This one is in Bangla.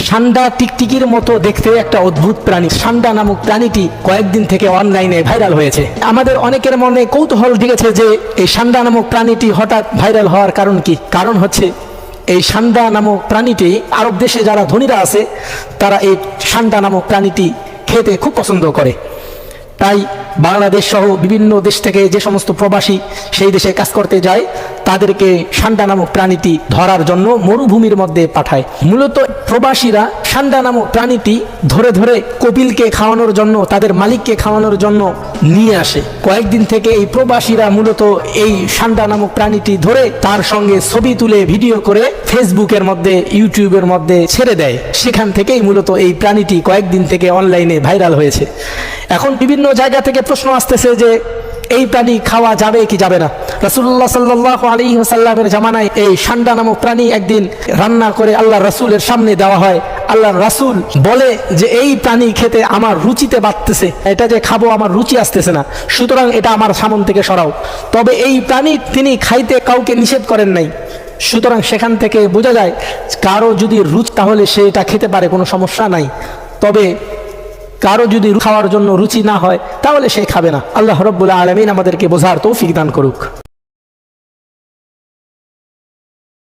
সান্ডা টিকটিকির মতো দেখতে একটা অদ্ভুত প্রাণী সান্ডা নামক প্রাণীটি কয়েকদিন থেকে অনলাইনে ভাইরাল হয়েছে। আমাদের অনেকের মনে কৌতূহল জেগেছে যে এই সান্ডা নামক প্রাণীটি হঠাৎ ভাইরাল হওয়ার কারণ কি। কারণ হচ্ছে এই সান্ডা নামক প্রাণীটি আরব দেশে যারা ধনীরা আছে তারা এই সান্ডা নামক প্রাণীটি খেতে খুব পছন্দ করে। তাই বাংলাদেশ সহ বিভিন্ন দেশ থেকে যে সমস্ত প্রবাসী সেই দেশে কাজ করতে যায় তাদেরকে সান্ডা নামক প্রাণীটি ধরার জন্য মরুভূমির মধ্যে পাঠায়। মূলত প্রবাসীরা সান্ডা নামক প্রাণীটি ধরে ধরে কপিলকে খাওয়ানোর জন্য, তাদের মালিককে খাওয়ানোর জন্য নিয়ে আসে। কয়েকদিন থেকে এই প্রবাসীরা মূলত এই সান্ডা নামক প্রাণীটি ধরে তার সঙ্গে ছবি তুলে ভিডিও করে ফেসবুকের মধ্যে, ইউটিউবের মধ্যে ছেড়ে দেয়। সেখান থেকেই মূলত এই প্রাণীটি কয়েকদিন থেকে অনলাইনে ভাইরাল হয়েছে। এখন বিভিন্ন জায়গা থেকে প্রশ্ন আসতেছে যে এই প্রাণী খাওয়া যাবে কি যাবে না। রাসূলুল্লাহ সাল্লাল্লাহু আলাইহি ওয়াসাল্লামের জামানায় এই সান্ডা নামক প্রাণী একদিন রান্না করে আল্লাহর রাসূলের সামনে দেওয়া হয়। আল্লাহর রাসূল বলে যে এই প্রাণী খেতে আমার রুচিতে বাড়তেছে, এটা যে খাবো আমার রুচি আসতেছে না, সুতরাং এটা আমার সামনে থেকে সরাও। তবে এই প্রাণী তিনি খাইতে কাউকে নিষেধ করেন নাই। সুতরাং সেখান থেকে বোঝা যায় কারো যদি রুচি তাহলে সে এটা খেতে পারে, কোনো সমস্যা নাই। তবে কারো যদি খাওয়ার জন্য রুচি না হয় তাহলে সে খাবে না। আল্লাহ রাব্বুল আলামিন আমাদেরকে বোঝার তৌফিক দান করুক।